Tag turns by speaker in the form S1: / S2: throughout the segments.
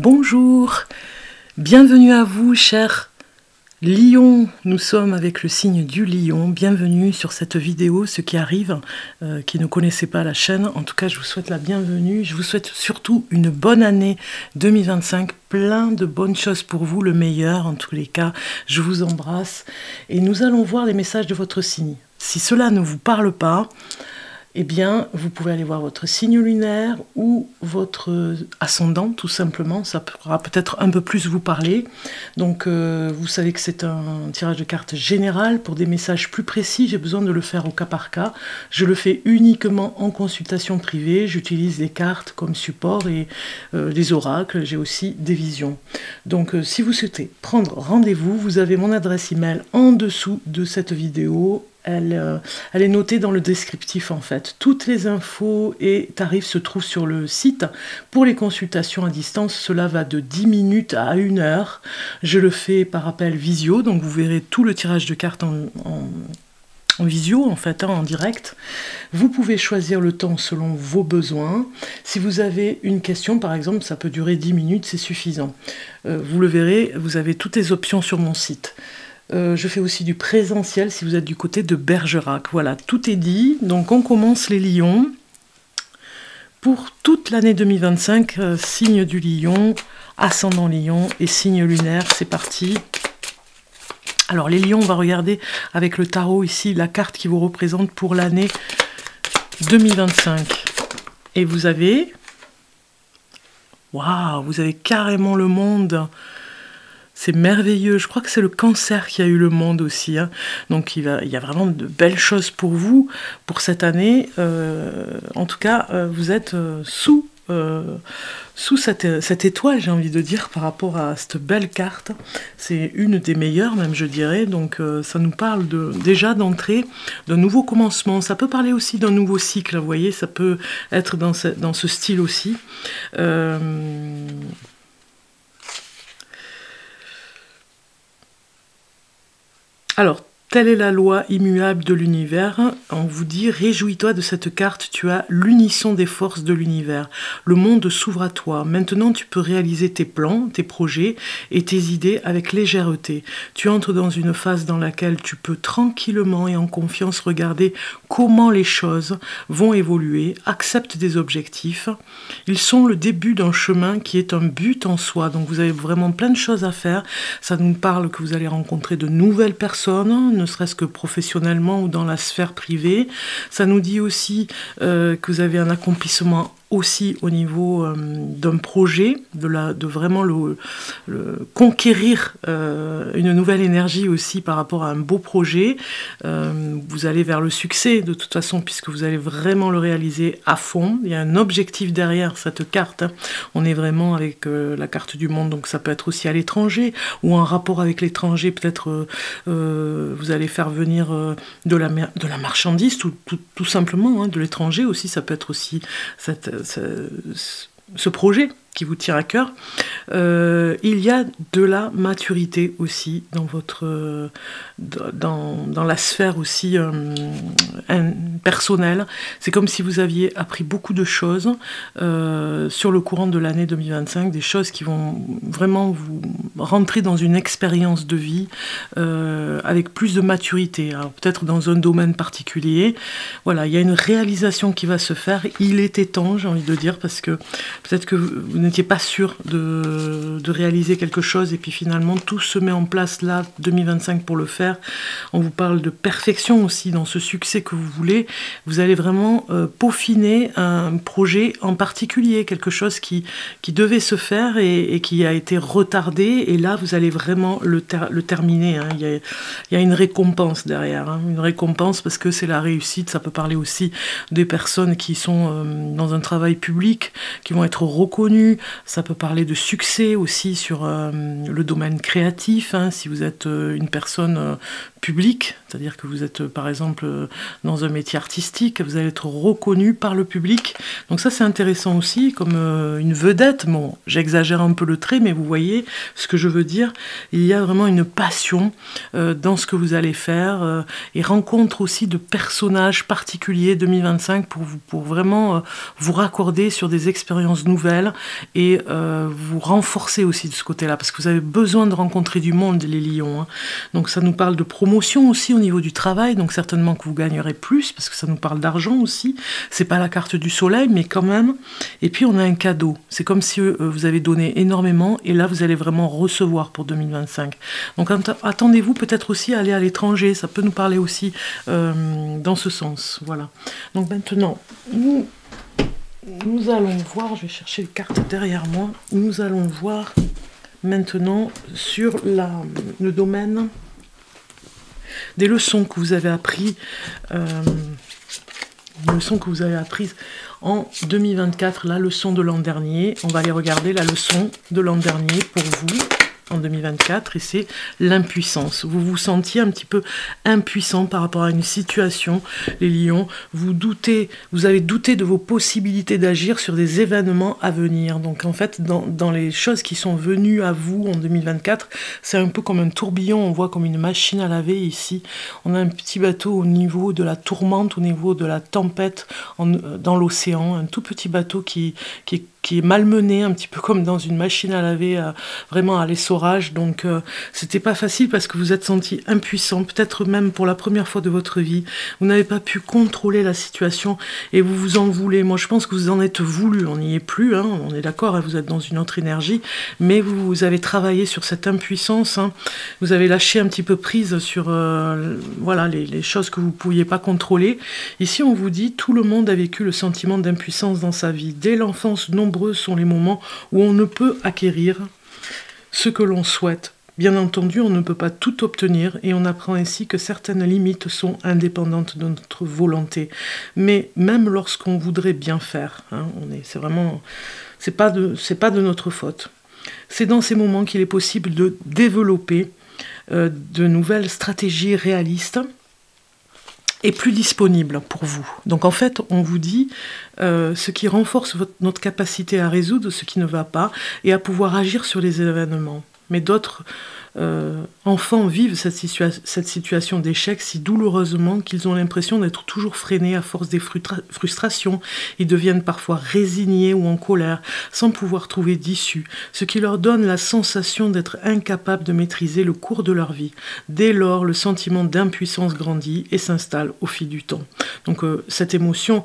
S1: Bonjour, bienvenue à vous chers Lions, nous sommes avec le signe du Lion, bienvenue sur cette vidéo, ceux qui arrivent, qui ne connaissaient pas la chaîne, en tout cas je vous souhaite la bienvenue, je vous souhaite surtout une bonne année 2025, plein de bonnes choses pour vous, le meilleur en tous les cas, je vous embrasse et nous allons voir les messages de votre signe. Si cela ne vous parle pas, eh bien, vous pouvez aller voir votre signe lunaire ou votre ascendant, tout simplement. Ça pourra peut-être un peu plus vous parler. Donc, vous savez que c'est un tirage de cartes général. Pour des messages plus précis, j'ai besoin de le faire au cas par cas. Je le fais uniquement en consultation privée. J'utilise les cartes comme support et des oracles. J'ai aussi des visions. Donc, si vous souhaitez prendre rendez-vous, vous avez mon adresse email en dessous de cette vidéo. Elle est notée dans le descriptif en fait. Toutes les infos et tarifs se trouvent sur le site. Pour les consultations à distance, cela va de 10 minutes à 1 heure. Je le fais par appel visio, donc vous verrez tout le tirage de cartes en visio en fait, en direct. Vous pouvez choisir le temps selon vos besoins. Si vous avez une question par exemple, ça peut durer 10 minutes, c'est suffisant. Vous le verrez, vous avez toutes les options sur mon site. Je fais aussi du présentiel si vous êtes du côté de Bergerac. Voilà, tout est dit. Donc on commence les lions. Pour toute l'année 2025, signe du lion, ascendant lion et signe lunaire, c'est parti. Alors les lions, on va regarder avec le tarot ici la carte qui vous représente pour l'année 2025. Et vous avez... Waouh, vous avez carrément le monde. C'est merveilleux, je crois que c'est le cancer qui a eu le monde aussi. Hein. Donc il y a vraiment de belles choses pour vous, pour cette année. En tout cas, vous êtes sous cette étoile, j'ai envie de dire, par rapport à cette belle carte. C'est une des meilleures, même je dirais. Donc ça nous parle déjà d'entrée, d'un nouveau commencement. Ça peut parler aussi d'un nouveau cycle, vous voyez, ça peut être dans ce style aussi. Alors, telle est la loi immuable de l'univers. On vous dit, réjouis-toi de cette carte, tu as l'unisson des forces de l'univers. Le monde s'ouvre à toi. Maintenant, tu peux réaliser tes plans, tes projets et tes idées avec légèreté. Tu entres dans une phase dans laquelle tu peux tranquillement et en confiance regarder comment les choses vont évoluer. Accepte des objectifs. Ils sont le début d'un chemin qui est un but en soi. Donc, vous avez vraiment plein de choses à faire. Ça nous parle que vous allez rencontrer de nouvelles personnes, ne serait-ce que professionnellement ou dans la sphère privée. Ça nous dit aussi que vous avez un accomplissement aussi au niveau d'un projet, de vraiment le conquérir une nouvelle énergie aussi par rapport à un beau projet. Vous allez vers le succès de toute façon puisque vous allez vraiment le réaliser à fond. Il y a un objectif derrière cette carte. Hein. On est vraiment avec la carte du monde, donc ça peut être aussi à l'étranger ou en rapport avec l'étranger. Peut-être vous allez faire venir de la marchandise tout simplement, hein, de l'étranger aussi. Ça peut être aussi ce projet qui vous tient à cœur. Il y a de la maturité aussi dans votre dans la sphère aussi personnelle. C'est comme si vous aviez appris beaucoup de choses sur le courant de l'année 2025, des choses qui vont vraiment vous rentrer dans une expérience de vie avec plus de maturité. Alors peut-être dans un domaine particulier. Voilà, il y a une réalisation qui va se faire. Il était temps, j'ai envie de dire, parce que peut-être que vous n'étiez pas sûr de réaliser quelque chose et puis finalement tout se met en place là 2025 pour le faire. On vous parle de perfection aussi dans ce succès que vous voulez. Vous allez vraiment peaufiner un projet en particulier, quelque chose qui devait se faire et qui a été retardé et là vous allez vraiment le terminer. Hein. Il y a une récompense derrière, hein. Une récompense parce que c'est la réussite. Ça peut parler aussi des personnes qui sont dans un travail public, qui vont être reconnues. Ça peut parler de succès aussi sur le domaine créatif, hein, si vous êtes une personne publique, c'est-à-dire que vous êtes par exemple dans un métier artistique, vous allez être reconnu par le public. Donc ça c'est intéressant aussi, comme une vedette. Bon, j'exagère un peu le trait, mais vous voyez ce que je veux dire. Il y a vraiment une passion dans ce que vous allez faire, et rencontre aussi de personnages particuliers 2025 pour vraiment vous raccorder sur des expériences nouvelles et vous renforcer aussi de ce côté-là, parce que vous avez besoin de rencontrer du monde, les lions, hein. Donc ça nous parle de promotion aussi au niveau du travail, donc certainement que vous gagnerez plus, parce que ça nous parle d'argent aussi. C'est pas la carte du soleil, mais quand même. Et puis on a un cadeau. C'est comme si vous avez donné énormément, et là vous allez vraiment recevoir pour 2025. Donc attendez-vous peut-être aussi à aller à l'étranger, ça peut nous parler aussi dans ce sens. Voilà. Donc maintenant, nous allons voir, je vais chercher les cartes derrière moi, nous allons voir maintenant sur le domaine des leçons que vous avez apprises, en 2024, la leçon de l'an dernier. On va aller regarder la leçon de l'an dernier pour vous en 2024, et c'est l'impuissance. Vous vous sentiez un petit peu impuissant par rapport à une situation, les lions. Vous avez douté de vos possibilités d'agir sur des événements à venir. Donc en fait, dans les choses qui sont venues à vous en 2024, c'est un peu comme un tourbillon, on voit comme une machine à laver ici. On a un petit bateau au niveau de la tourmente, au niveau de la tempête dans l'océan, un tout petit bateau qui est malmené, un petit peu comme dans une machine à laver, vraiment à l'essorage. Donc c'était pas facile parce que vous êtes senti impuissant, peut-être même pour la première fois de votre vie. Vous n'avez pas pu contrôler la situation et vous vous en voulez. Moi je pense que vous en êtes voulu, on n'y est plus, hein, on est d'accord, hein, vous êtes dans une autre énergie, mais vous avez travaillé sur cette impuissance, hein. Vous avez lâché un petit peu prise sur voilà, les choses que vous ne pouviez pas contrôler. Ici on vous dit, tout le monde a vécu le sentiment d'impuissance dans sa vie. Dès l'enfance, nombreux sont les moments où on ne peut acquérir ce que l'on souhaite. Bien entendu, on ne peut pas tout obtenir et on apprend ainsi que certaines limites sont indépendantes de notre volonté. Mais même lorsqu'on voudrait bien faire, hein, c'est pas de notre faute. C'est dans ces moments qu'il est possible de développer de nouvelles stratégies réalistes et plus disponibles pour vous. Donc en fait, on vous dit ce qui renforce notre capacité à résoudre ce qui ne va pas et à pouvoir agir sur les événements. Mais d'autres enfants vivent cette situation d'échec si douloureusement qu'ils ont l'impression d'être toujours freinés à force des frustrations. Ils deviennent parfois résignés ou en colère, sans pouvoir trouver d'issue, ce qui leur donne la sensation d'être incapables de maîtriser le cours de leur vie. Dès lors, le sentiment d'impuissance grandit et s'installe au fil du temps. Donc cette émotion,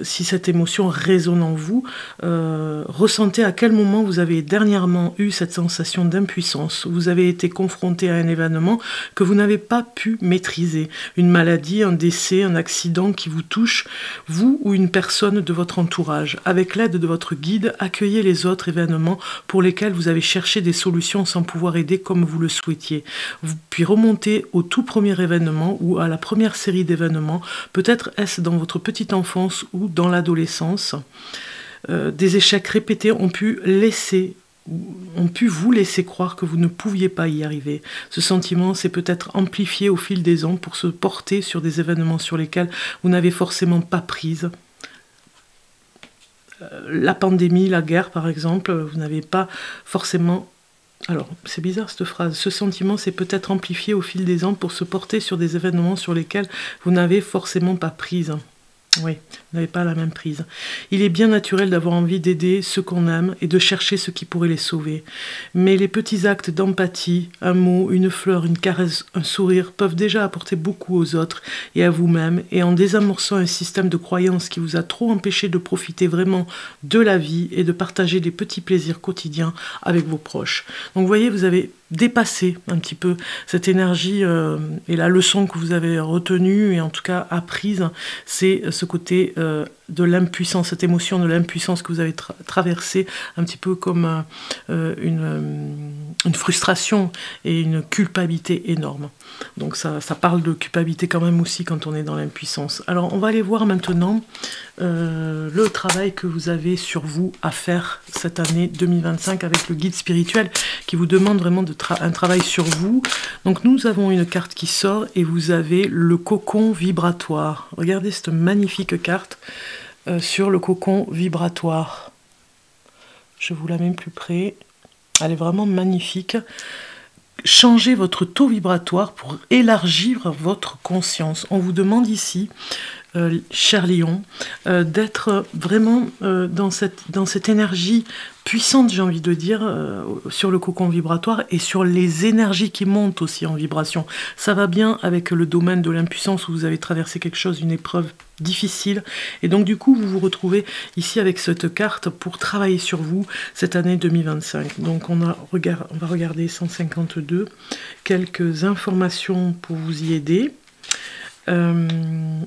S1: si cette émotion résonne en vous, ressentez à quel moment vous avez dernièrement eu cette sensation d'impuissance. Vous avez été confronté à un événement que vous n'avez pas pu maîtriser. Une maladie, un décès, un accident qui vous touche, vous ou une personne de votre entourage. Avec l'aide de votre guide, accueillez les autres événements pour lesquels vous avez cherché des solutions sans pouvoir aider comme vous le souhaitiez. Puis remontez au tout premier événement ou à la première série d'événements. Peut-être est-ce dans votre petite enfance ou dans l'adolescence. Des échecs répétés ont pu vous laisser croire que vous ne pouviez pas y arriver. Ce sentiment s'est peut-être amplifié au fil des ans pour se porter sur des événements sur lesquels vous n'avez forcément pas prise. La pandémie, la guerre par exemple, vous n'avez pas forcément... Alors, c'est bizarre cette phrase. Ce sentiment s'est peut-être amplifié au fil des ans pour se porter sur des événements sur lesquels vous n'avez forcément pas prise. Oui, vous n'avez pas la même prise. Il est bien naturel d'avoir envie d'aider ceux qu'on aime et de chercher ce qui pourrait les sauver. Mais les petits actes d'empathie, un mot, une fleur, une caresse, un sourire peuvent déjà apporter beaucoup aux autres et à vous-même. Et en désamorçant un système de croyances qui vous a trop empêché de profiter vraiment de la vie et de partager des petits plaisirs quotidiens avec vos proches. Donc vous voyez, vous avez dépassé un petit peu cette énergie et la leçon que vous avez retenue et en tout cas apprise, c'est ce côté de l'impuissance, cette émotion de l'impuissance que vous avez traversée, un petit peu comme une frustration et une culpabilité énorme. Donc ça parle de culpabilité quand même aussi quand on est dans l'impuissance. Alors on va aller voir maintenant le travail que vous avez sur vous à faire cette année 2025 avec le guide spirituel qui vous demande vraiment un travail sur vous. Donc nous avons une carte qui sort et vous avez le cocon vibratoire. Regardez cette magnifique carte sur le cocon vibratoire. Je vous la mets plus près. Elle est vraiment magnifique. Changez votre taux vibratoire pour élargir votre conscience. On vous demande ici, cher Lion, d'être vraiment dans cette énergie puissante, j'ai envie de dire, sur le cocon vibratoire et sur les énergies qui montent aussi en vibration. Ça va bien avec le domaine de l'impuissance où vous avez traversé quelque chose, une épreuve difficile. Et donc du coup, vous vous retrouvez ici avec cette carte pour travailler sur vous cette année 2025. Donc on va regarder 152, quelques informations pour vous y aider.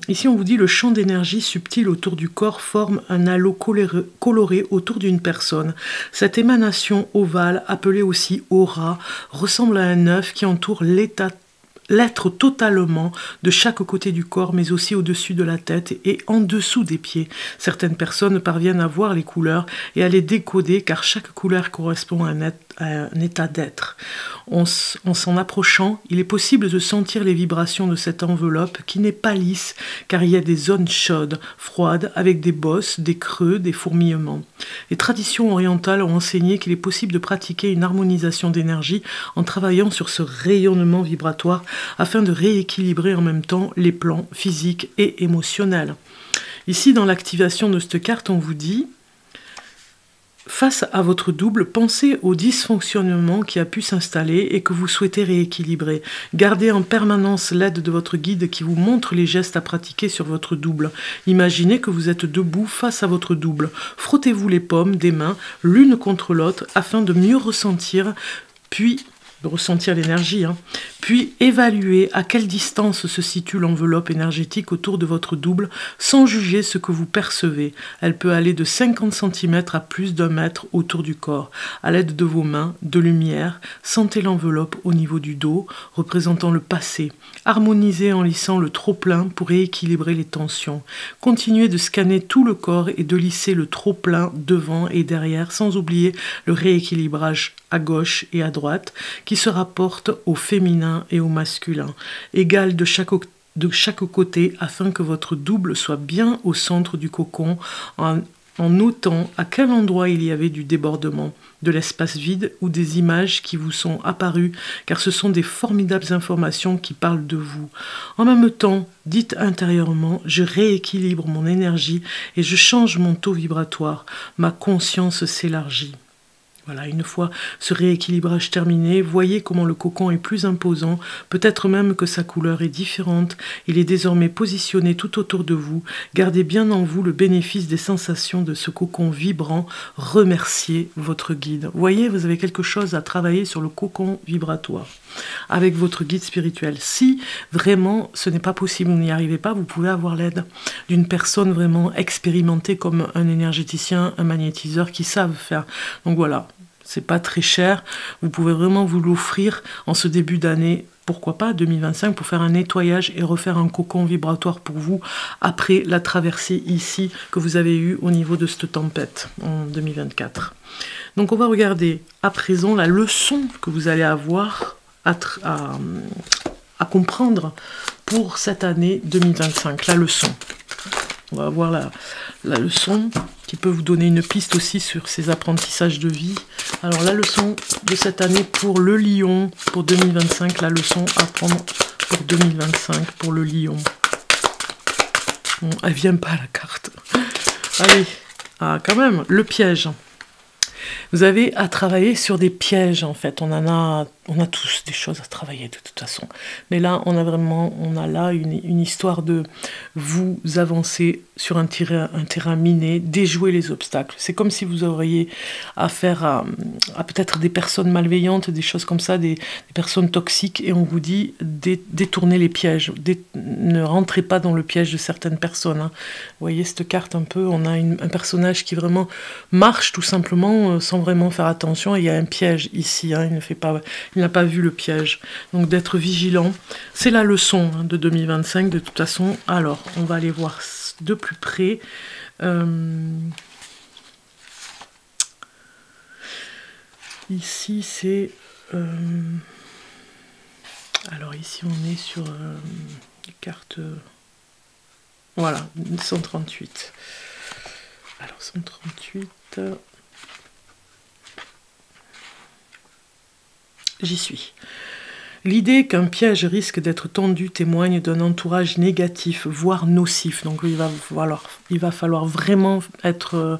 S1: Ici on vous dit le champ d'énergie subtil autour du corps forme un halo coloré autour d'une personne. Cette émanation ovale, appelée aussi aura, ressemble à un œuf qui entoure l'être totalement de chaque côté du corps, mais aussi au-dessus de la tête et en dessous des pieds. Certaines personnes parviennent à voir les couleurs et à les décoder, car chaque couleur correspond à un état d'être. En s'en approchant, il est possible de sentir les vibrations de cette enveloppe qui n'est pas lisse, car il y a des zones chaudes, froides, avec des bosses, des creux, des fourmillements. Les traditions orientales ont enseigné qu'il est possible de pratiquer une harmonisation d'énergie en travaillant sur ce rayonnement vibratoire afin de rééquilibrer en même temps les plans physiques et émotionnels. Ici, dans l'activation de cette carte, on vous dit: face à votre double, pensez au dysfonctionnement qui a pu s'installer et que vous souhaitez rééquilibrer. Gardez en permanence l'aide de votre guide qui vous montre les gestes à pratiquer sur votre double. Imaginez que vous êtes debout face à votre double. Frottez-vous les paumes des mains l'une contre l'autre afin de mieux ressentir, puis l'énergie, puis évaluer à quelle distance se situe l'enveloppe énergétique autour de votre double sans juger ce que vous percevez. Elle peut aller de 50 cm à plus d'1 mètre autour du corps. À l'aide de vos mains, de lumière, sentez l'enveloppe au niveau du dos, représentant le passé. Harmonisez en lissant le trop-plein pour rééquilibrer les tensions. Continuez de scanner tout le corps et de lisser le trop-plein devant et derrière, sans oublier le rééquilibrage à gauche et à droite, qui se rapporte au féminin et au masculin, égal de chaque côté afin que votre double soit bien au centre du cocon en notant à quel endroit il y avait du débordement, de l'espace vide ou des images qui vous sont apparues, car ce sont des formidables informations qui parlent de vous. En même temps, dites intérieurement: je rééquilibre mon énergie et je change mon taux vibratoire, ma conscience s'élargit. Voilà, une fois ce rééquilibrage terminé, voyez comment le cocon est plus imposant, peut-être même que sa couleur est différente. Il est désormais positionné tout autour de vous. Gardez bien en vous le bénéfice des sensations de ce cocon vibrant. Remerciez votre guide. Voyez, vous avez quelque chose à travailler sur le cocon vibratoire avec votre guide spirituel. Si vraiment ce n'est pas possible, vous n'y arrivez pas, vous pouvez avoir l'aide d'une personne vraiment expérimentée comme un énergéticien, un magnétiseur qui savent faire. Donc voilà. C'est pas très cher, vous pouvez vraiment vous l'offrir en ce début d'année, pourquoi pas 2025, pour faire un nettoyage et refaire un cocon vibratoire pour vous après la traversée ici que vous avez eue au niveau de cette tempête en 2024. Donc on va regarder à présent la leçon que vous allez avoir à comprendre pour cette année 2025, la leçon. On va voir la leçon qui peut vous donner une piste aussi sur ces apprentissages de vie. Alors la leçon de cette année pour le lion, pour 2025, la leçon à prendre pour 2025 pour le lion. Bon, elle vient pas la carte. Allez, quand même, le piège. Vous avez à travailler sur des pièges en fait, on a tous des choses à travailler de toute façon. Mais là, on a là une histoire de vous avancer sur un terrain miné, déjouer les obstacles. C'est comme si vous auriez affaire à peut-être des personnes malveillantes, des choses comme ça, des personnes toxiques, et on vous dit détournez les pièges, ne rentrez pas dans le piège de certaines personnes. Vous voyez cette carte un peu, on a un personnage qui vraiment marche tout simplement sans vraiment faire attention. Et il y a un piège ici, hein, il n'a pas vu le piège. Donc d'être vigilant, c'est la leçon hein, de 2025 de toute façon. Alors, on va aller voir de plus près. Ici, c'est... alors ici, on est sur une carte... voilà, 138. Alors, 138... j'y suis. L'idée qu'un piège risque d'être tendu témoigne d'un entourage négatif, voire nocif. Donc il va falloir vraiment être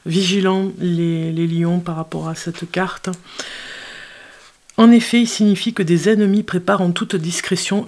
S1: vigilant, les lions, par rapport à cette carte. En effet, il signifie que des ennemis préparent en toute discrétion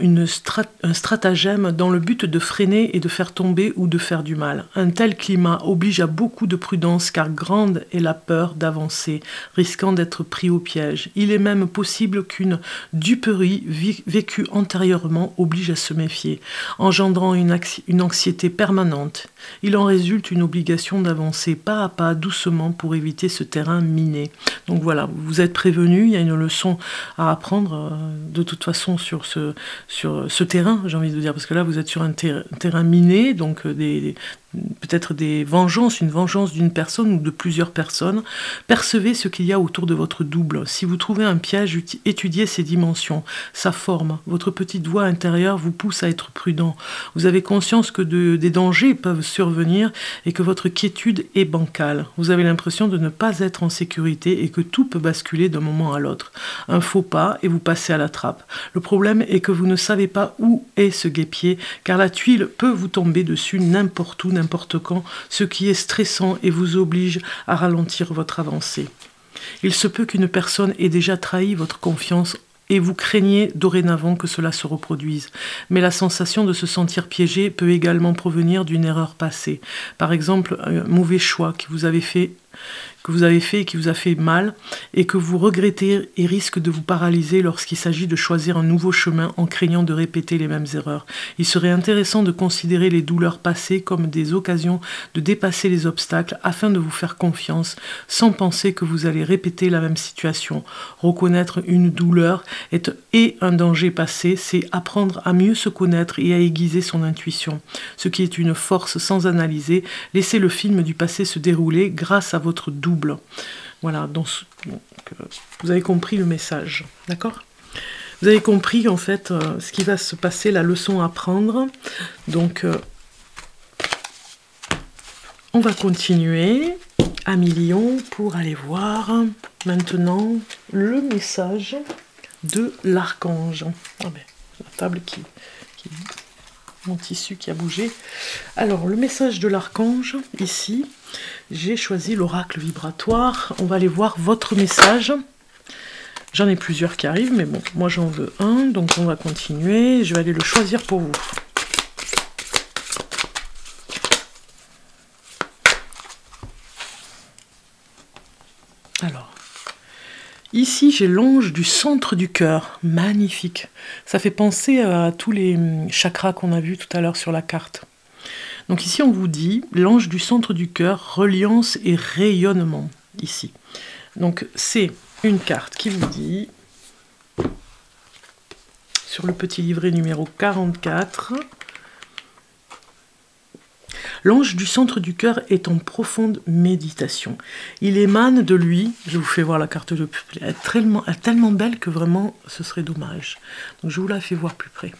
S1: un stratagème dans le but de freiner et de faire tomber ou de faire du mal. Un tel climat oblige à beaucoup de prudence car grande est la peur d'avancer, risquant d'être pris au piège. Il est même possible qu'une duperie vécue antérieurement oblige à se méfier, engendrant une anxiété permanente. Il en résulte une obligation d'avancer pas à pas, doucement, pour éviter ce terrain miné. Donc voilà, vous êtes prévenus, il y a une leçon à apprendre de toute façon sur ce terrain, j'ai envie de dire, parce que là vous êtes sur un terrain miné, donc peut-être une vengeance d'une personne ou de plusieurs personnes. Percevez ce qu'il y a autour de votre double. Si vous trouvez un piège, étudiez ses dimensions, sa forme. Votre petite voix intérieure vous pousse à être prudent. Vous avez conscience que des dangers peuvent survenir et que votre quiétude est bancale. Vous avez l'impression de ne pas être en sécurité et que tout peut basculer d'un moment à l'autre. Un faux pas et vous passez à la trappe. Le problème est que vous ne savez pas où est ce guêpier, car la tuile peut vous tomber dessus n'importe où, n'importe quand, ce qui est stressant et vous oblige à ralentir votre avancée. Il se peut qu'une personne ait déjà trahi votre confiance et vous craignez dorénavant que cela se reproduise. Mais la sensation de se sentir piégé peut également provenir d'une erreur passée. Par exemple, un mauvais choix que vous avez fait et qui vous a fait mal et que vous regrettez et risque de vous paralyser lorsqu'il s'agit de choisir un nouveau chemin en craignant de répéter les mêmes erreurs. Il serait intéressant de considérer les douleurs passées comme des occasions de dépasser les obstacles afin de vous faire confiance sans penser que vous allez répéter la même situation. Reconnaître une douleur et un danger passé, c'est apprendre à mieux se connaître et à aiguiser son intuition. Ce qui est une force sans analyser, laissez le film du passé se dérouler grâce à votre double. Voilà, donc vous avez compris le message, d'accord? Vous avez compris en fait ce qui va se passer, la leçon à prendre. Donc on va continuer à Lion pour aller voir maintenant le message de l'archange. Ah ben, la table mon tissu qui a bougé. Alors, le message de l'archange, ici, j'ai choisi l'oracle vibratoire. On va aller voir votre message. J'en ai plusieurs qui arrivent, mais bon, moi j'en veux un, donc on va continuer. Je vais aller le choisir pour vous. Alors, ici, j'ai l'ange du centre du cœur. Magnifique. Ça fait penser à tous les chakras qu'on a vus tout à l'heure sur la carte. Donc ici, on vous dit l'ange du centre du cœur, reliance et rayonnement. Ici. Donc, c'est une carte qui vous dit, sur le petit livret numéro 44... L'ange du centre du cœur est en profonde méditation. Il émane de lui, je vous fais voir la carte de plus près, elle est tellement belle que vraiment ce serait dommage. Donc je vous la fais voir plus près.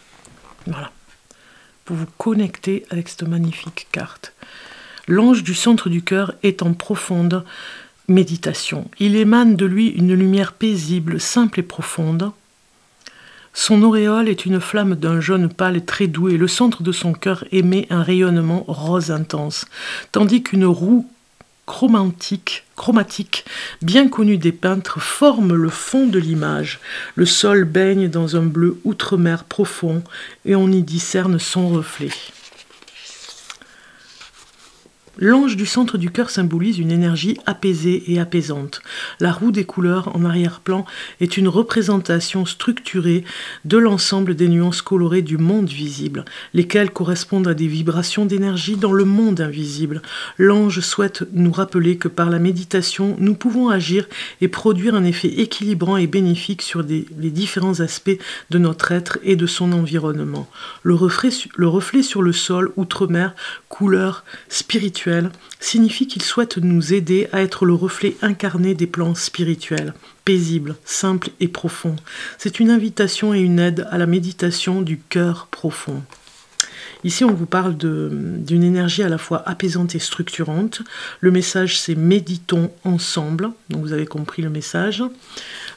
S1: Voilà. Pour vous connecter avec cette magnifique carte. L'ange du centre du cœur est en profonde méditation. Il émane de lui une lumière paisible, simple et profonde. Son auréole est une flamme d'un jaune pâle très doux et le centre de son cœur émet un rayonnement rose intense, tandis qu'une roue chromatique, bien connue des peintres, forme le fond de l'image. Le sol baigne dans un bleu outre-mer profond et on y discerne son reflet. L'ange du centre du cœur symbolise une énergie apaisée et apaisante. La roue des couleurs en arrière-plan est une représentation structurée de l'ensemble des nuances colorées du monde visible, lesquelles correspondent à des vibrations d'énergie dans le monde invisible. L'ange souhaite nous rappeler que par la méditation, nous pouvons agir et produire un effet équilibrant et bénéfique sur les différents aspects de notre être et de son environnement. Le reflet sur le sol, outre-mer, couleur spirituelle, signifie qu'il souhaite nous aider à être le reflet incarné des plans spirituels, paisibles, simples et profonds. C'est une invitation et une aide à la méditation du cœur profond. Ici, on vous parle d'une énergie à la fois apaisante et structurante. Le message, c'est « méditons ensemble ». Donc, vous avez compris le message.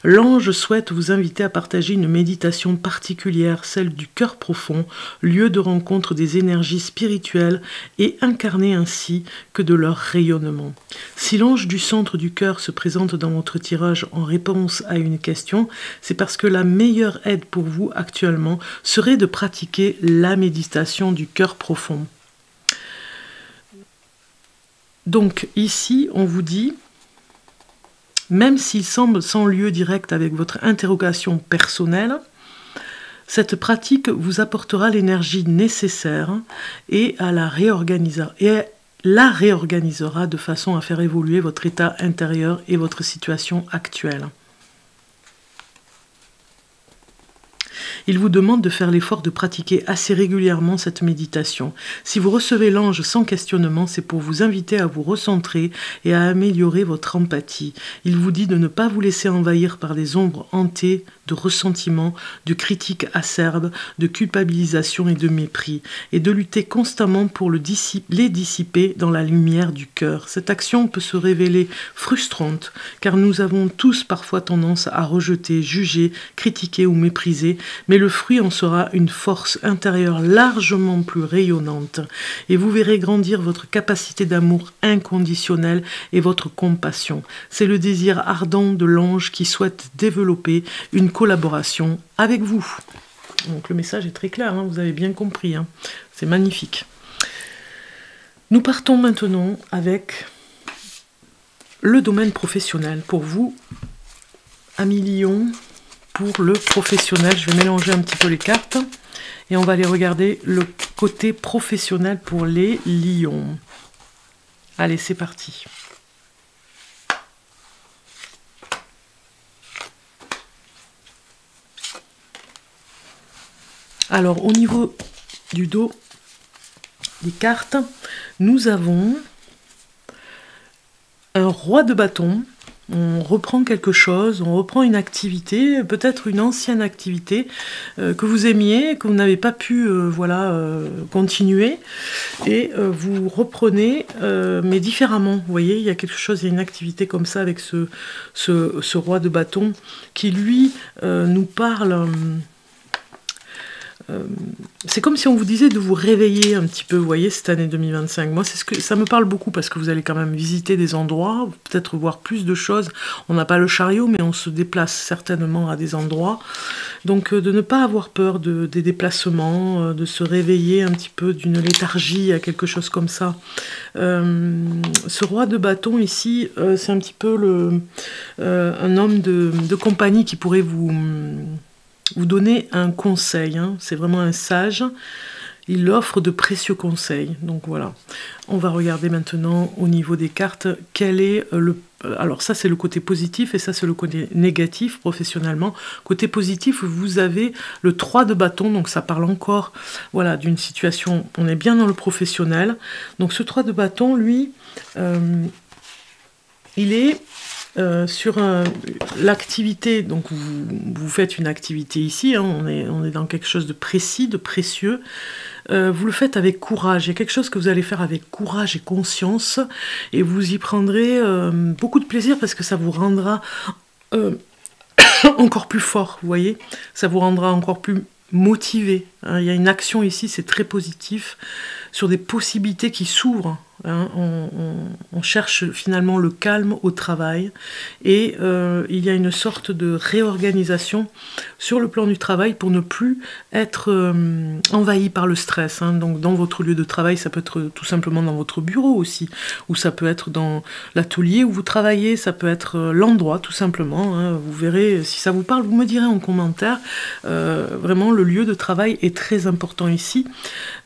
S1: L'ange souhaite vous inviter à partager une méditation particulière, celle du cœur profond, lieu de rencontre des énergies spirituelles et incarner ainsi que de leur rayonnement. Si l'ange du centre du cœur se présente dans votre tirage en réponse à une question, c'est parce que la meilleure aide pour vous actuellement serait de pratiquer la méditation du cœur profond. Donc ici, on vous dit, même s'il semble sans lieu direct avec votre interrogation personnelle, cette pratique vous apportera l'énergie nécessaire et la réorganisera de façon à faire évoluer votre état intérieur et votre situation actuelle. Il vous demande de faire l'effort de pratiquer assez régulièrement cette méditation. Si vous recevez l'ange sans questionnement, c'est pour vous inviter à vous recentrer et à améliorer votre empathie. Il vous dit de ne pas vous laisser envahir par des ombres hantées de ressentiment, de critiques acerbes, de culpabilisation et de mépris, et de lutter constamment pour les dissiper dans la lumière du cœur. Cette action peut se révéler frustrante, car nous avons tous parfois tendance à rejeter, juger, critiquer ou mépriser, mais le fruit en sera une force intérieure largement plus rayonnante, et vous verrez grandir votre capacité d'amour inconditionnel et votre compassion. C'est le désir ardent de l'ange qui souhaite développer une collaboration avec vous. Donc le message est très clair, hein, vous avez bien compris, hein. C'est magnifique. Nous partons maintenant avec le domaine professionnel. Pour vous, amis Lion, pour le professionnel, je vais mélanger un petit peu les cartes et on va aller regarder le côté professionnel pour les lions. Allez, c'est parti. Alors, au niveau du dos des cartes, nous avons un roi de bâton. On reprend quelque chose, on reprend une activité, peut-être une ancienne activité que vous aimiez, que vous n'avez pas pu continuer, et vous reprenez, mais différemment. Vous voyez, il y a quelque chose, il y a une activité comme ça avec ce roi de bâton qui, lui, nous parle... c'est comme si on vous disait de vous réveiller un petit peu, vous voyez, cette année 2025. Moi, ça me parle beaucoup parce que vous allez quand même visiter des endroits, peut-être voir plus de choses. On n'a pas le chariot, mais on se déplace certainement à des endroits. Donc, de ne pas avoir peur des déplacements, de se réveiller un petit peu d'une léthargie à quelque chose comme ça. Ce roi de bâton ici, c'est un petit peu un homme de compagnie qui pourrait vous donner un conseil, hein. C'est vraiment un sage, il offre de précieux conseils. Donc voilà, on va regarder maintenant au niveau des cartes, quel est alors ça c'est le côté positif et ça c'est le côté négatif professionnellement. Côté positif, vous avez le 3 de bâton, donc ça parle encore voilà, d'une situation, on est bien dans le professionnel. Donc ce 3 de bâton, lui, il est... sur l'activité, donc vous faites une activité ici, hein, on est dans quelque chose de précis, de précieux, vous le faites avec courage, il y a quelque chose que vous allez faire avec courage et conscience, et vous y prendrez beaucoup de plaisir parce que ça vous rendra encore plus fort, vous voyez, ça vous rendra encore plus motivé, hein. Il y a une action ici, c'est très positif, sur des possibilités qui s'ouvrent hein. On cherche finalement le calme au travail et il y a une sorte de réorganisation sur le plan du travail pour ne plus être envahi par le stress, hein. Donc dans votre lieu de travail, ça peut être tout simplement dans votre bureau aussi, ou ça peut être dans l'atelier où vous travaillez, ça peut être l'endroit tout simplement, hein. Vous verrez si ça vous parle, vous me direz en commentaire. Vraiment le lieu de travail est très important ici.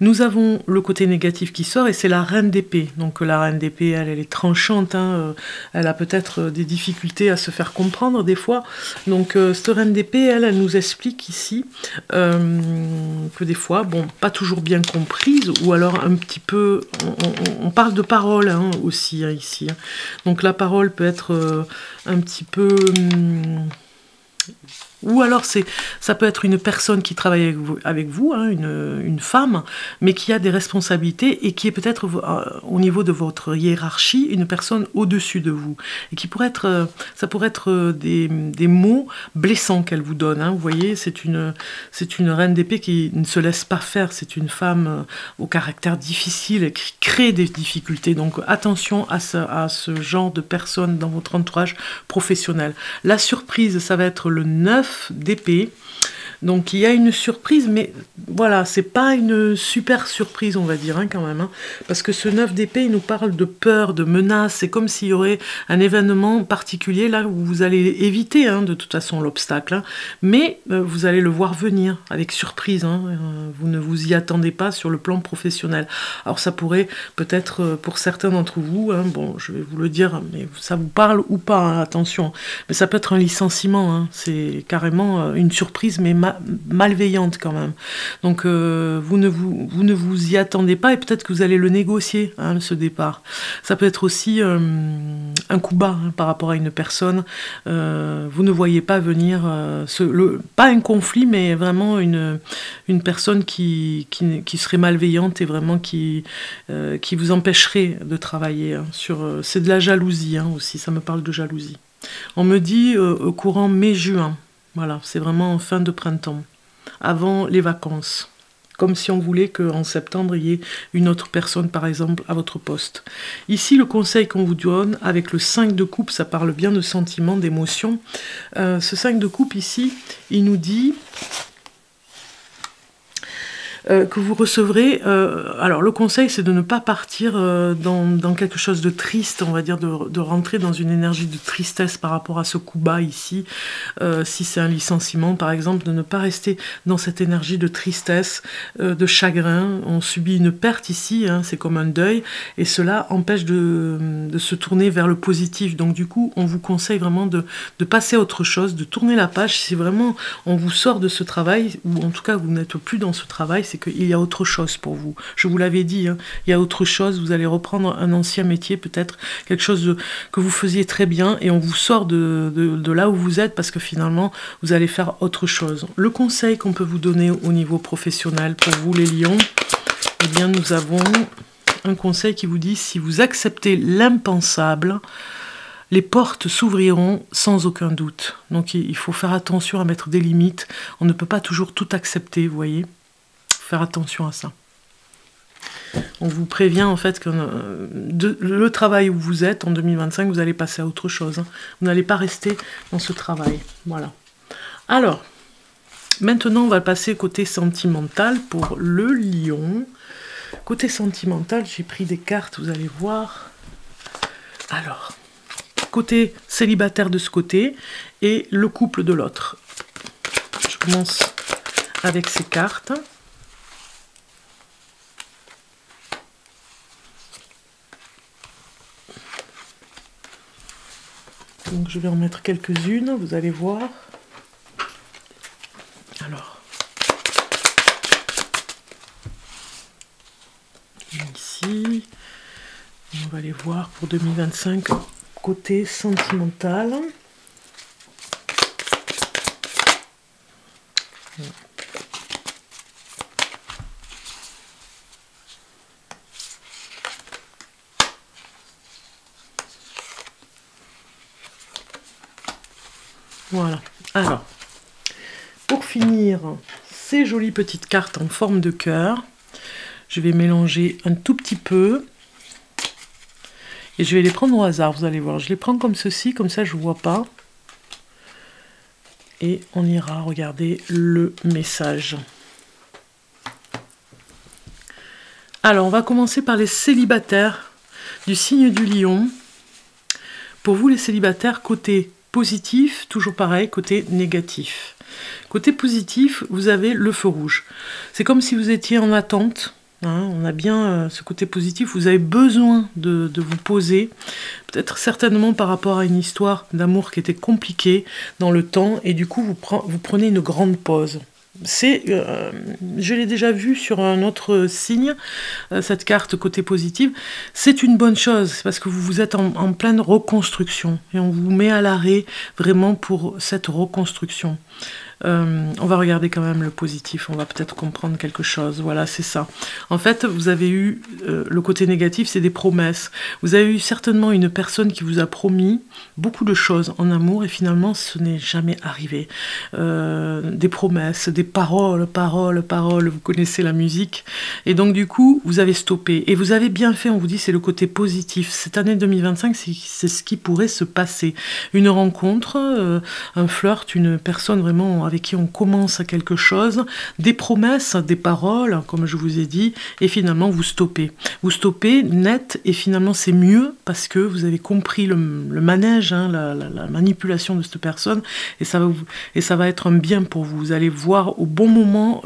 S1: Nous avons le côté négatif qui sort et c'est la reine d'épée. Donc la reine d'épée, elle est tranchante, hein. Elle a peut-être des difficultés à se faire comprendre des fois. Donc cette reine d'épée, elle nous explique ici que des fois, bon, pas toujours bien comprise, ou alors un petit peu, on parle de parole, hein, aussi, hein, ici, hein. Donc la parole peut être un petit peu... ou alors ça peut être une personne qui travaille avec vous, hein, une femme, mais qui a des responsabilités et qui est peut-être au niveau de votre hiérarchie, une personne au-dessus de vous. Et qui pourrait être, ça pourrait être des mots blessants qu'elle vous donne, hein. Vous voyez, c'est une reine d'épée qui ne se laisse pas faire, c'est une femme au caractère difficile, qui crée des difficultés. Donc attention à ce genre de personnes dans votre entourage professionnel. La surprise, ça va être le 9 d'épée. Donc il y a une surprise, mais voilà, c'est pas une super surprise, on va dire, hein, quand même, hein, parce que ce 9 d'épée, il nous parle de peur, de menace. C'est comme s'il y aurait un événement particulier là où vous allez éviter, hein, de toute façon l'obstacle, hein, mais vous allez le voir venir avec surprise, hein, vous ne vous y attendez pas sur le plan professionnel. Alors ça pourrait peut-être pour certains d'entre vous, hein, bon, je vais vous le dire, mais ça vous parle ou pas, hein, attention, mais ça peut être un licenciement, hein, c'est carrément une surprise, mais malveillante quand même. Donc vous ne vous y attendez pas et peut-être que vous allez le négocier, hein, ce départ. Ça peut être aussi un coup bas, hein, par rapport à une personne. Vous ne voyez pas venir, pas un conflit, mais vraiment une personne qui serait malveillante et vraiment qui vous empêcherait de travailler, hein, c'est de la jalousie, hein, aussi, ça me parle de jalousie. On me dit au courant mai-juin. Voilà, c'est vraiment en fin de printemps, avant les vacances. Comme si on voulait qu'en septembre, il y ait une autre personne, par exemple, à votre poste. Ici, le conseil qu'on vous donne, avec le 5 de coupe, ça parle bien de sentiments, d'émotions. Ce 5 de coupe, ici, il nous dit... que vous recevrez, alors le conseil c'est de ne pas partir dans quelque chose de triste, on va dire, de rentrer dans une énergie de tristesse par rapport à ce coup bas ici, si c'est un licenciement par exemple, de ne pas rester dans cette énergie de tristesse, de chagrin. On subit une perte ici, hein, c'est comme un deuil, et cela empêche de se tourner vers le positif. Donc du coup on vous conseille vraiment de passer à autre chose, de tourner la page. Si vraiment on vous sort de ce travail, ou en tout cas vous n'êtes plus dans ce travail, c'est qu'il y a autre chose pour vous. Je vous l'avais dit, hein, il y a autre chose, vous allez reprendre un ancien métier, peut-être quelque chose que vous faisiez très bien, et on vous sort de là où vous êtes, parce que finalement, vous allez faire autre chose. Le conseil qu'on peut vous donner au niveau professionnel, pour vous les lions, eh bien nous avons un conseil qui vous dit, si vous acceptez l'impensable, les portes s'ouvriront sans aucun doute. Donc il faut faire attention à mettre des limites, on ne peut pas toujours tout accepter, vous voyez. Faire attention à ça. On vous prévient en fait que le travail où vous êtes en 2025, vous allez passer à autre chose, hein. Vous n'allez pas rester dans ce travail. Voilà. Alors, maintenant on va passer côté sentimental pour le lion. Côté sentimental, j'ai pris des cartes, vous allez voir. Alors, côté célibataire de ce côté et le couple de l'autre. Je commence avec ces cartes. Donc je vais en mettre quelques-unes, vous allez voir. Alors, ici, on va les voir pour 2025, côté sentimental. Voilà. Alors, pour finir, ces jolies petites cartes en forme de cœur, je vais mélanger un tout petit peu. Et je vais les prendre au hasard, vous allez voir. Je les prends comme ceci, comme ça je ne vois pas. Et on ira regarder le message. Alors, on va commencer par les célibataires du signe du lion. Pour vous, les célibataires, côté positif, toujours pareil, côté négatif. Côté positif, vous avez le feu rouge. C'est comme si vous étiez en attente. Hein, on a bien ce côté positif, vous avez besoin de vous poser, peut-être certainement par rapport à une histoire d'amour qui était compliquée dans le temps, et du coup vous prenez une grande pause. Je l'ai déjà vu sur un autre signe, cette carte côté positif, c'est une bonne chose, parce que vous êtes en pleine reconstruction, et on vous met à l'arrêt vraiment pour cette reconstruction. On va regarder quand même le positif, on va peut-être comprendre quelque chose, voilà, c'est ça. En fait, vous avez eu, le côté négatif, c'est des promesses. Vous avez eu certainement une personne qui vous a promis beaucoup de choses en amour, et finalement, ce n'est jamais arrivé. Des promesses, des paroles, vous connaissez la musique, et donc du coup, vous avez stoppé. Et vous avez bien fait, on vous dit, c'est le côté positif. Cette année 2025, c'est ce qui pourrait se passer. Une rencontre, un flirt, une personne vraiment avec qui on commence à quelque chose, des promesses, des paroles, comme je vous ai dit, et finalement vous stoppez. Vous stoppez net, et finalement c'est mieux parce que vous avez compris le manège, hein, la manipulation de cette personne, et ça va être un bien pour vous. Vous allez voir au bon moment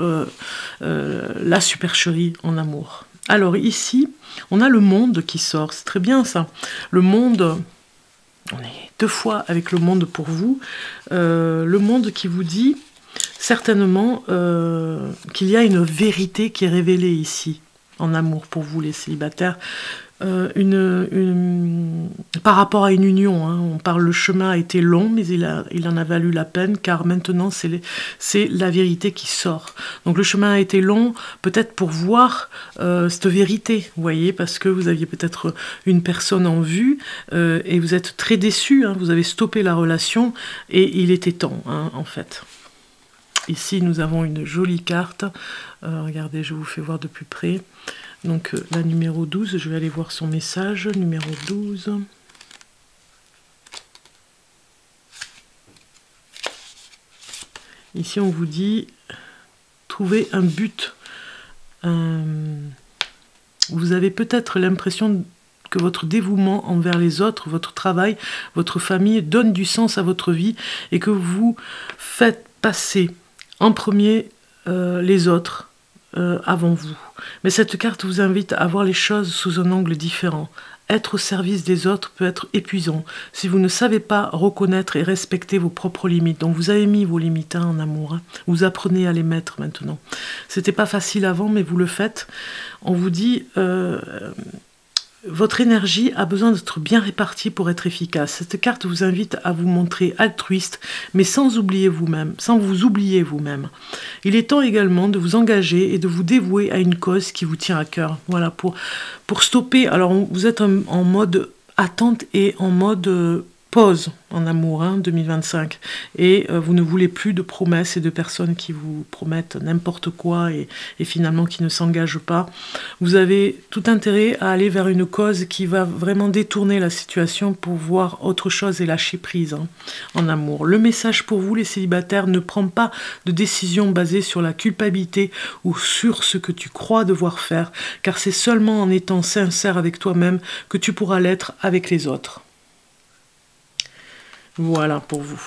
S1: la supercherie en amour. Alors ici, on a le monde qui sort, c'est très bien ça. Le monde... On est 2 fois avec le monde pour vous. Le monde qui vous dit certainement qu'il y a une vérité qui est révélée ici, en amour pour vous les célibataires. Par rapport à une union, hein, on parle, le chemin a été long, mais il en a valu la peine, car maintenant c'est la vérité qui sort. Donc le chemin a été long, peut-être pour voir cette vérité, vous voyez, parce que vous aviez peut-être une personne en vue, et vous êtes très déçus, hein, vous avez stoppé la relation, et il était temps, hein, en fait. Ici, nous avons une jolie carte. Regardez, je vous fais voir de plus près. Donc, la numéro 12, je vais aller voir son message. Numéro 12. Ici, on vous dit, trouver un but. Vous avez peut-être l'impression que votre dévouement envers les autres, votre travail, votre famille donne du sens à votre vie, et que vous faites passer en premier les autres avant vous. Mais cette carte vous invite à voir les choses sous un angle différent. Être au service des autres peut être épuisant si vous ne savez pas reconnaître et respecter vos propres limites. Donc vous avez mis vos limites, hein, en amour. Hein. Vous apprenez à les mettre maintenant. C'était pas facile avant, mais vous le faites. On vous dit... votre énergie a besoin d'être bien répartie pour être efficace. Cette carte vous invite à vous montrer altruiste, mais sans oublier vous-même, sans vous oublier vous-même. Il est temps également de vous engager et de vous dévouer à une cause qui vous tient à cœur. Voilà, pour stopper. Alors, vous êtes en mode attente et en mode pause en amour, hein, 2025, et vous ne voulez plus de promesses et de personnes qui vous promettent n'importe quoi et finalement qui ne s'engagent pas. Vous avez tout intérêt à aller vers une cause qui va vraiment détourner la situation pour voir autre chose et lâcher prise, hein, en amour. Le message pour vous les célibataires: ne prends pas de décision basée sur la culpabilité ou sur ce que tu crois devoir faire, car c'est seulement en étant sincère avec toi-même que tu pourras l'être avec les autres. Voilà pour vous.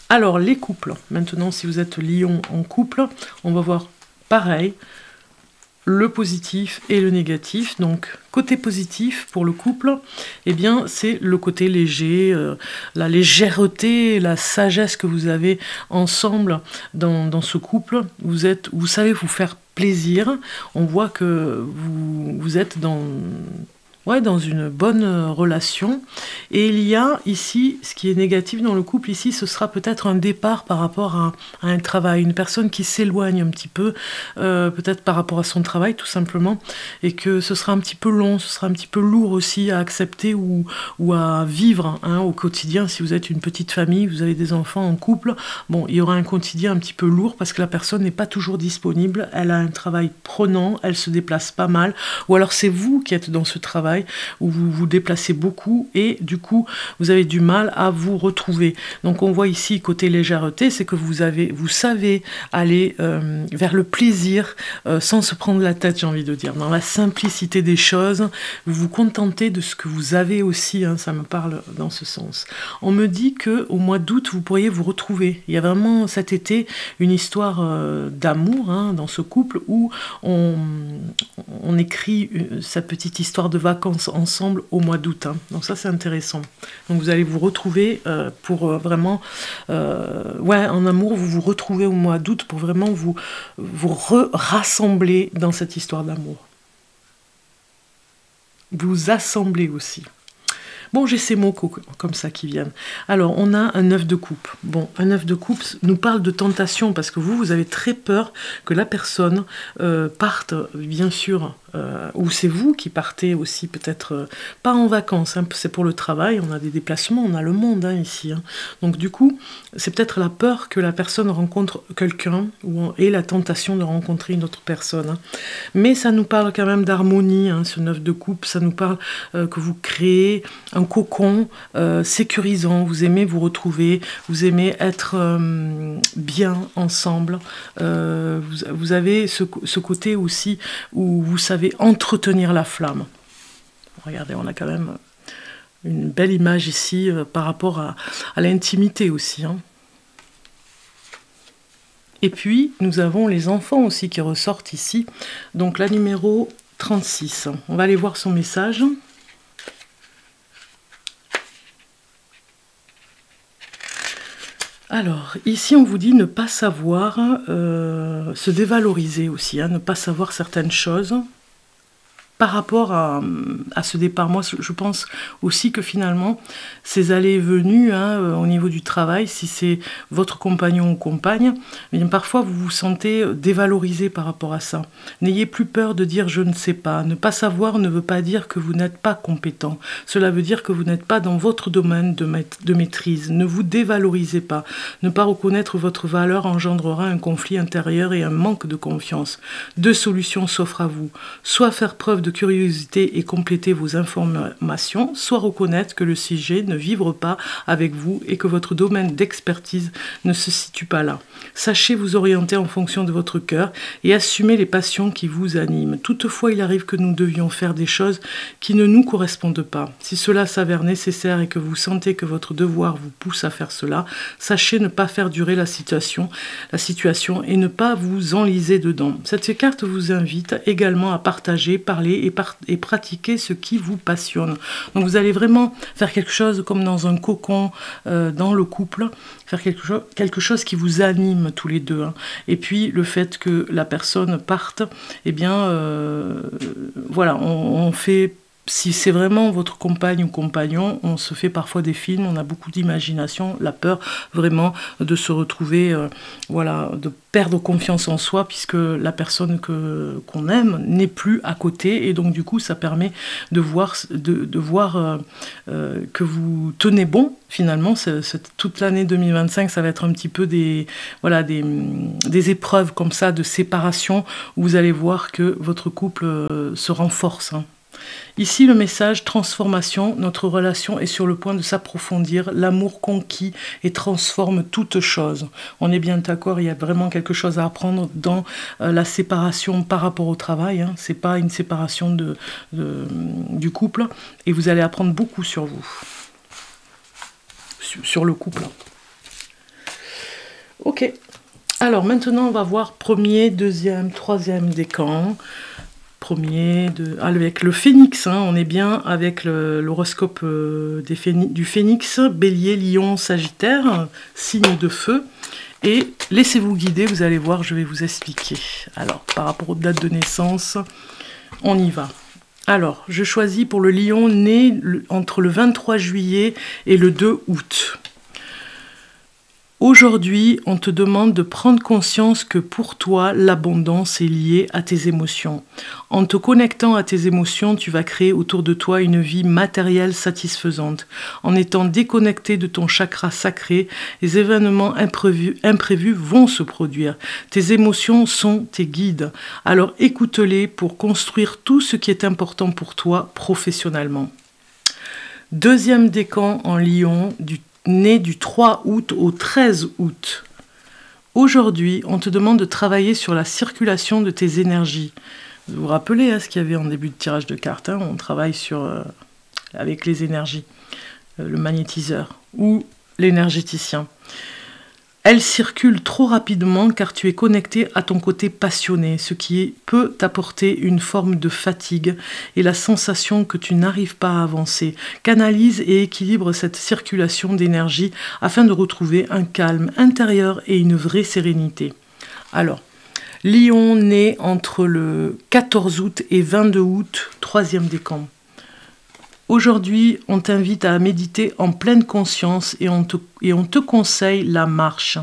S1: Alors, les couples. Maintenant, si vous êtes lion en couple, on va voir pareil, le positif et le négatif. Donc, côté positif pour le couple, eh bien, c'est le côté léger, la légèreté, la sagesse que vous avez ensemble dans ce couple. Vous savez vous faire plaisir. On voit que vous êtes dans une bonne relation. Et il y a ici, ce qui est négatif dans le couple, ici, ce sera peut-être un départ par rapport à un travail, une personne qui s'éloigne un petit peu, peut-être par rapport à son travail, tout simplement, et que ce sera un petit peu long, ce sera un petit peu lourd aussi à accepter ou à vivre, hein, au quotidien. Si vous êtes une petite famille, vous avez des enfants en couple, bon, il y aura un quotidien un petit peu lourd parce que la personne n'est pas toujours disponible, elle a un travail prenant, elle se déplace pas mal, ou alors c'est vous qui êtes dans ce travail, travail, où vous vous déplacez beaucoup et du coup vous avez du mal à vous retrouver. Donc on voit ici côté légèreté, c'est que vous savez aller vers le plaisir sans se prendre la tête, j'ai envie de dire, dans la simplicité des choses. Vous vous contentez de ce que vous avez aussi, hein, ça me parle dans ce sens. On me dit qu'au mois d'août, vous pourriez vous retrouver. Il y a vraiment cet été une histoire d'amour hein, dans ce couple où on écrit sa petite histoire de vacances ensemble au mois d'août. Hein. Donc ça, c'est intéressant. Donc vous allez vous retrouver pour vraiment... ouais, en amour, vous vous retrouvez au mois d'août pour vraiment vous rassembler dans cette histoire d'amour. Vous assemblez aussi. Bon, j'ai ces mots comme ça qui viennent. Alors, on a un 9 de coupe. Bon, un 9 de coupe nous parle de tentation parce que vous avez très peur que la personne parte, bien sûr, ou c'est vous qui partez aussi, peut-être, pas en vacances, hein, c'est pour le travail, on a des déplacements, on a le monde hein, ici. Hein. Donc, du coup, c'est peut-être la peur que la personne rencontre quelqu'un et la tentation de rencontrer une autre personne. Hein. Mais ça nous parle quand même d'harmonie, hein, ce 9 de coupe, ça nous parle que vous créez un cocon sécurisant, vous aimez vous retrouver, vous aimez être bien ensemble, vous avez ce côté aussi où vous savez entretenir la flamme. Regardez, on a quand même une belle image ici par rapport à l'intimité aussi. Hein. Et puis, nous avons les enfants aussi qui ressortent ici. Donc la numéro 36. On va aller voir son message. Alors, ici, on vous dit ne pas savoir se dévaloriser aussi, hein, ne pas savoir certaines choses. Par rapport à ce départ, moi je pense aussi que finalement ces allées et venues hein, au niveau du travail, si c'est votre compagnon ou compagne, bien, parfois vous vous sentez dévalorisé par rapport à ça. N'ayez plus peur de dire je ne sais pas. Ne pas savoir ne veut pas dire que vous n'êtes pas compétent. Cela veut dire que vous n'êtes pas dans votre domaine de maîtrise. Ne vous dévalorisez pas. Ne pas reconnaître votre valeur engendrera un conflit intérieur et un manque de confiance. Deux solutions s'offrent à vous. Soit faire preuve de curiosité et compléter vos informations, soit reconnaître que le sujet ne vibre pas avec vous et que votre domaine d'expertise ne se situe pas là. Sachez vous orienter en fonction de votre cœur et assumer les passions qui vous animent. Toutefois, il arrive que nous devions faire des choses qui ne nous correspondent pas. Si cela s'avère nécessaire et que vous sentez que votre devoir vous pousse à faire cela, sachez ne pas faire durer la situation et ne pas vous enliser dedans. Cette carte vous invite également à partager, parler et pratiquer ce qui vous passionne. Donc vous allez vraiment faire quelque chose comme dans un cocon dans le couple, faire quelque chose qui vous anime tous les deux. Hein. Et puis le fait que la personne parte, eh bien voilà, on fait... Si c'est vraiment votre compagne ou compagnon, on se fait parfois des films, on a beaucoup d'imagination, la peur vraiment de se retrouver, voilà, de perdre confiance en soi puisque la personne qu'on aime n'est plus à côté et donc du coup ça permet de voir que vous tenez bon. Finalement, toute l'année 2025, ça va être un petit peu des épreuves comme ça de séparation où vous allez voir que votre couple se renforce. Hein. Ici, le message transformation, notre relation est sur le point de s'approfondir, l'amour conquis et transforme toute chose. On est bien d'accord, il y a vraiment quelque chose à apprendre dans la séparation par rapport au travail. Hein. Ce n'est pas une séparation du couple et vous allez apprendre beaucoup sur vous, sur le couple. Ok, alors maintenant on va voir premier, deuxième, troisième décan. Avec le phénix, hein, on est bien avec l'horoscope du phénix, bélier, lion, sagittaire, signe de feu. Et laissez-vous guider, vous allez voir, je vais vous expliquer. Alors, par rapport aux dates de naissance, on y va. Alors, je choisis pour le lion né entre le 23 juillet et le 2 août. Aujourd'hui, on te demande de prendre conscience que pour toi, l'abondance est liée à tes émotions. En te connectant à tes émotions, tu vas créer autour de toi une vie matérielle satisfaisante. En étant déconnecté de ton chakra sacré, les événements imprévus vont se produire. Tes émotions sont tes guides. Alors écoute-les pour construire tout ce qui est important pour toi professionnellement. Deuxième décan en Lion, né du 3 août au 13 août. Aujourd'hui, on te demande de travailler sur la circulation de tes énergies. Vous vous rappelez ce qu'il y avait en début de tirage de cartes, on travaille avec les énergies, le magnétiseur ou l'énergéticien. Elle circule trop rapidement car tu es connecté à ton côté passionné, ce qui peut t'apporter une forme de fatigue et la sensation que tu n'arrives pas à avancer. Canalise et équilibre cette circulation d'énergie afin de retrouver un calme intérieur et une vraie sérénité. Alors, Lion né entre le 14 août et 22 août, troisième décan. Aujourd'hui, on t'invite à méditer en pleine conscience et on te conseille la marche.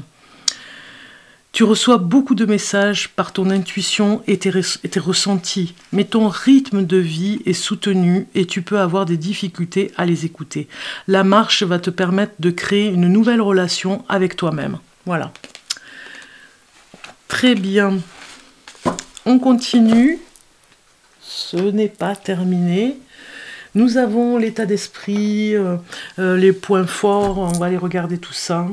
S1: Tu reçois beaucoup de messages par ton intuition et tes ressentis, mais ton rythme de vie est soutenu et tu peux avoir des difficultés à les écouter. La marche va te permettre de créer une nouvelle relation avec toi-même. Voilà. Très bien. On continue. Ce n'est pas terminé. Nous avons l'état d'esprit, les points forts, on va aller regarder tout ça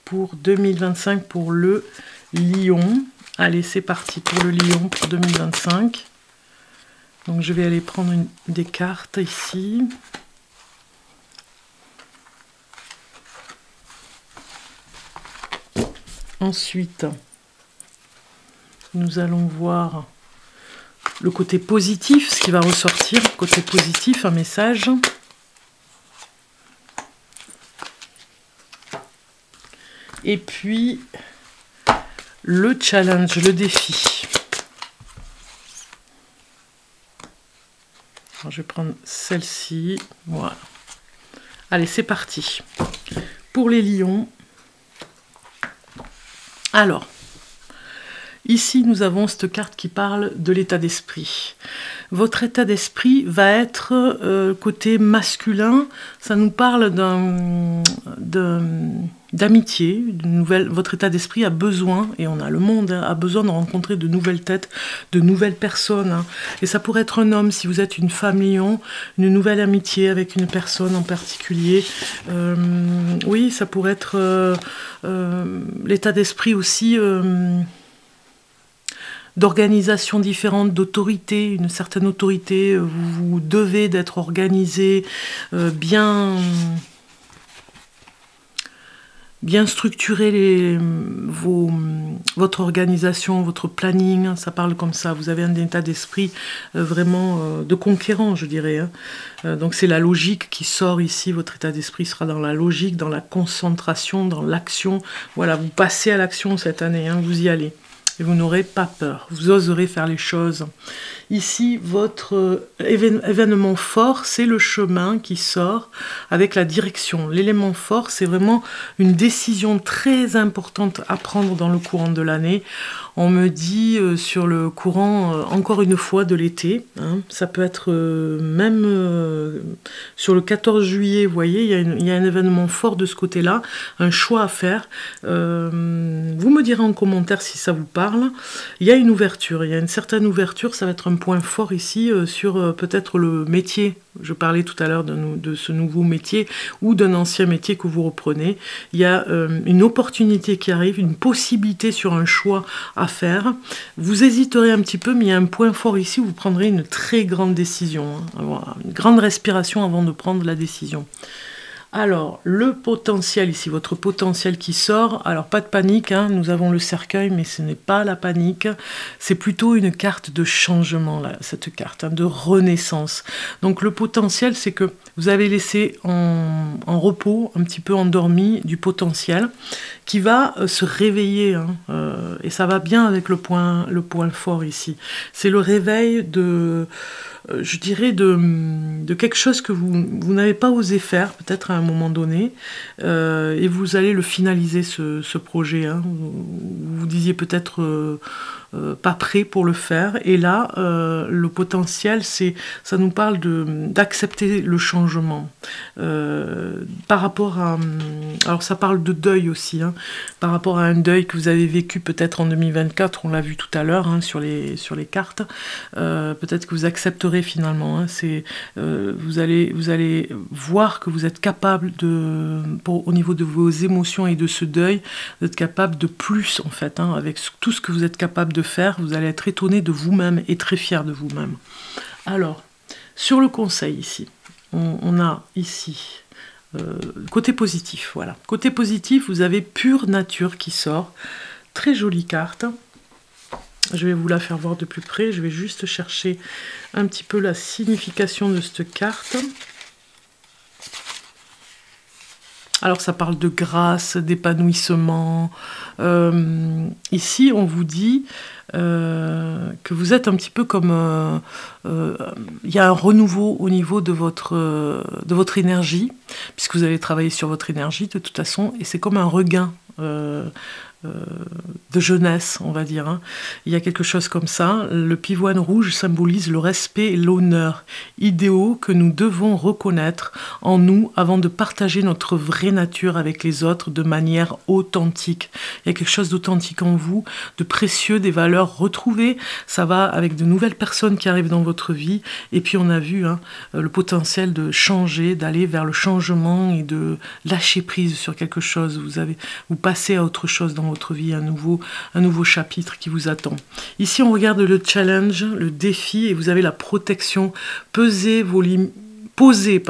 S1: pour 2025 pour le Lion. Allez, c'est parti pour le Lion pour 2025. Donc je vais aller prendre des cartes ici. Ensuite, nous allons voir le côté positif, ce qui va ressortir, côté positif, un message. Et puis, le challenge, le défi. Alors, je vais prendre celle-ci. Voilà. Allez, c'est parti. Pour les lions. Alors, ici, nous avons cette carte qui parle de l'état d'esprit. Votre état d'esprit va être côté masculin. Ça nous parle d'amitié. Votre état d'esprit a besoin, et on a le monde, a besoin de rencontrer de nouvelles têtes, de nouvelles personnes. Et ça pourrait être un homme, si vous êtes une femme lion, une nouvelle amitié avec une personne en particulier. Oui, ça pourrait être l'état d'esprit aussi... d'organisations différentes, d'autorité, une certaine autorité, vous devez d'être organisé, bien structurer votre organisation, votre planning, ça parle comme ça, vous avez un état d'esprit vraiment de conquérant, je dirais. Donc c'est la logique qui sort ici, votre état d'esprit sera dans la logique, dans la concentration, dans l'action. Voilà, vous passez à l'action cette année, vous y allez. Et vous n'aurez pas peur, vous oserez faire les choses. Ici, votre événement fort, c'est le chemin qui sort avec la direction. L'élément fort, c'est vraiment une décision très importante à prendre dans le courant de l'année. On me dit sur le courant, encore une fois, de l'été. Ça peut être même sur le 14 juillet, vous voyez, il y a un événement fort de ce côté-là, un choix à faire. Vous me direz en commentaire si ça vous parle. Il y a une ouverture, il y a une certaine ouverture, ça va être un point fort ici sur peut-être le métier. Je parlais tout à l'heure de ce nouveau métier ou d'un ancien métier que vous reprenez. Il y a une opportunité qui arrive, une possibilité sur un choix à faire. Vous hésiterez un petit peu, mais il y a un point fort ici où vous prendrez une très grande décision. Une grande respiration avant de prendre la décision. Alors, le potentiel ici, votre potentiel qui sort, alors pas de panique, nous avons le cercueil, mais ce n'est pas la panique, c'est plutôt une carte de changement, là, cette carte, de renaissance. Donc le potentiel, c'est que vous avez laissé en repos, un petit peu endormi, du potentiel, qui va se réveiller, et ça va bien avec le point fort ici. C'est le réveil je dirais, de quelque chose que vous n'avez pas osé faire, peut-être à un moment donné, et vous allez le finaliser, ce projet. Hein. Vous disiez peut-être pas prêt pour le faire, et là, le potentiel, ça nous parle d'accepter le changement. Par rapport à... Alors ça parle de deuil aussi, hein, par rapport à un deuil que vous avez vécu peut-être en 2024, on l'a vu tout à l'heure hein, sur les cartes, peut-être que vous accepterez finalement, hein, vous allez voir que vous êtes capable au niveau de vos émotions et de ce deuil, vous êtes capable de plus en fait, hein, avec tout ce que vous êtes capable de faire, vous allez être étonné de vous-même et très fier de vous-même. Alors, sur le conseil ici, on a ici... côté positif, voilà. Côté positif, vous avez Pure Nature qui sort. Très jolie carte. Je vais vous la faire voir de plus près. Je vais juste chercher un petit peu la signification de cette carte. Alors ça parle de grâce, d'épanouissement. Ici, on vous dit que vous êtes un petit peu comme... il y a un renouveau au niveau de votre énergie, puisque vous allez travailler sur votre énergie de toute façon, et c'est comme un regain de jeunesse, on va dire. Hein. Il y a quelque chose comme ça. Le pivoine rouge symbolise le respect et l'honneur, idéaux que nous devons reconnaître en nous avant de partager notre vraie nature avec les autres de manière authentique. Il y a quelque chose d'authentique en vous, de précieux, des valeurs retrouvées. Ça va avec de nouvelles personnes qui arrivent dans votre vie. Et puis on a vu hein, le potentiel de changer, d'aller vers le changement et de lâcher prise sur quelque chose. Vous passez à autre chose dans votre vie, un nouveau chapitre qui vous attend. Ici, on regarde le challenge, le défi, et vous avez la protection. Pesez vos limites. Pesez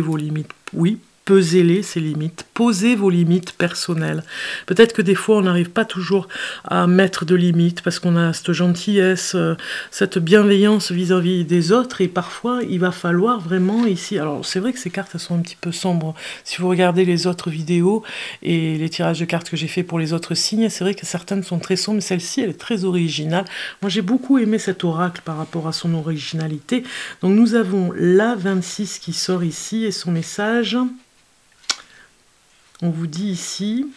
S1: vos limites. Oui, pesez-les, ces limites. Posez vos limites personnelles. Peut-être que des fois, on n'arrive pas toujours à mettre de limites parce qu'on a cette gentillesse, cette bienveillance vis-à-vis des autres. Et parfois, il va falloir vraiment ici... Alors, c'est vrai que ces cartes, elles sont un petit peu sombres. Si vous regardez les autres vidéos et les tirages de cartes que j'ai fait pour les autres signes, c'est vrai que certaines sont très sombres, mais celle-ci, elle est très originale. Moi, j'ai beaucoup aimé cet oracle par rapport à son originalité. Donc, nous avons la 26 qui sort ici et son message... On vous dit ici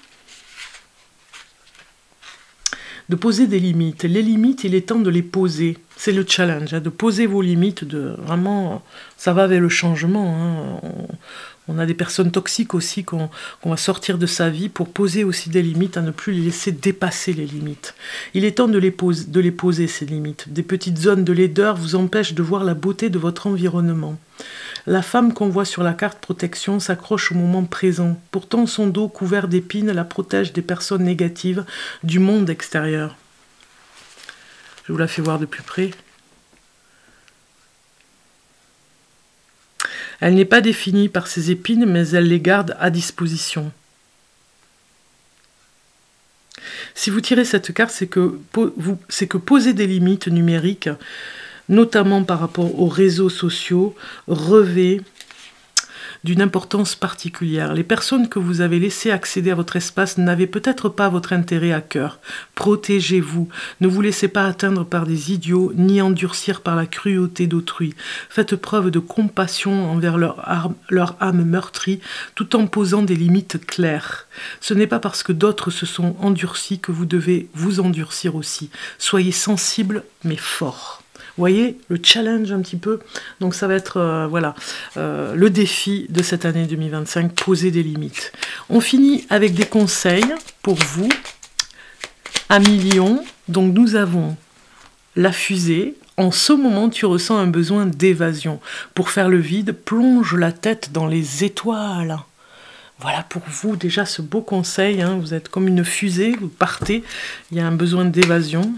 S1: de poser des limites. Les limites, il est temps de les poser. C'est le challenge, hein, de poser vos limites. Vraiment, ça va vers le changement. Hein. On a des personnes toxiques aussi qu'on va sortir de sa vie pour poser aussi des limites, à ne plus les laisser dépasser les limites. Il est temps de les poser, ces limites. Des petites zones de laideur vous empêchent de voir la beauté de votre environnement. La femme qu'on voit sur la carte protection s'accroche au moment présent. Pourtant, son dos couvert d'épines la protège des personnes négatives du monde extérieur. Je vous la fais voir de plus près. Elle n'est pas définie par ses épines, mais elle les garde à disposition. Si vous tirez cette carte, c'est que poser des limites numériques, notamment par rapport aux réseaux sociaux, revêt d'une importance particulière. Les personnes que vous avez laissées accéder à votre espace n'avaient peut-être pas votre intérêt à cœur. Protégez-vous. Ne vous laissez pas atteindre par des idiots, ni endurcir par la cruauté d'autrui. Faites preuve de compassion envers leur âme meurtrie, tout en posant des limites claires. Ce n'est pas parce que d'autres se sont endurcis que vous devez vous endurcir aussi. Soyez sensible, mais fort. Vous voyez, le challenge un petit peu. Donc ça va être voilà, le défi de cette année 2025, poser des limites. On finit avec des conseils pour vous, amis Lion. Donc nous avons la fusée. En ce moment, tu ressens un besoin d'évasion. Pour faire le vide, plonge la tête dans les étoiles. Voilà pour vous déjà ce beau conseil. Hein. Vous êtes comme une fusée, vous partez. Il y a un besoin d'évasion.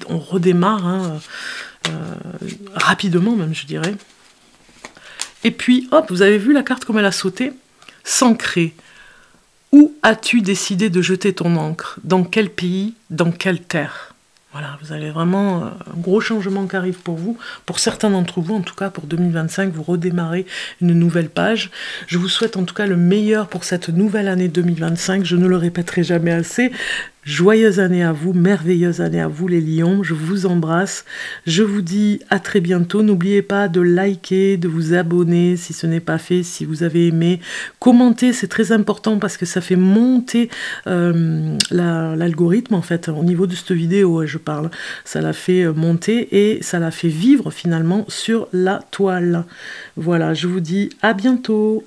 S1: On redémarre hein, rapidement même, je dirais. Et puis, hop, vous avez vu la carte comme elle a sauté? S'ancrer. Où as-tu décidé de jeter ton encre? Dans quel pays? Dans quelle terre? Voilà, vous avez vraiment un gros changement qui arrive pour vous. Pour certains d'entre vous, en tout cas pour 2025, vous redémarrez une nouvelle page. Je vous souhaite en tout cas le meilleur pour cette nouvelle année 2025. Je ne le répéterai jamais assez. Joyeuse année à vous, merveilleuse année à vous les lions, je vous embrasse, je vous dis à très bientôt, n'oubliez pas de liker, de vous abonner si ce n'est pas fait, si vous avez aimé, commenter, c'est très important parce que ça fait monter l'algorithme en fait, au niveau de cette vidéo je parle, ça la fait monter et ça la fait vivre finalement sur la toile. Voilà, je vous dis à bientôt.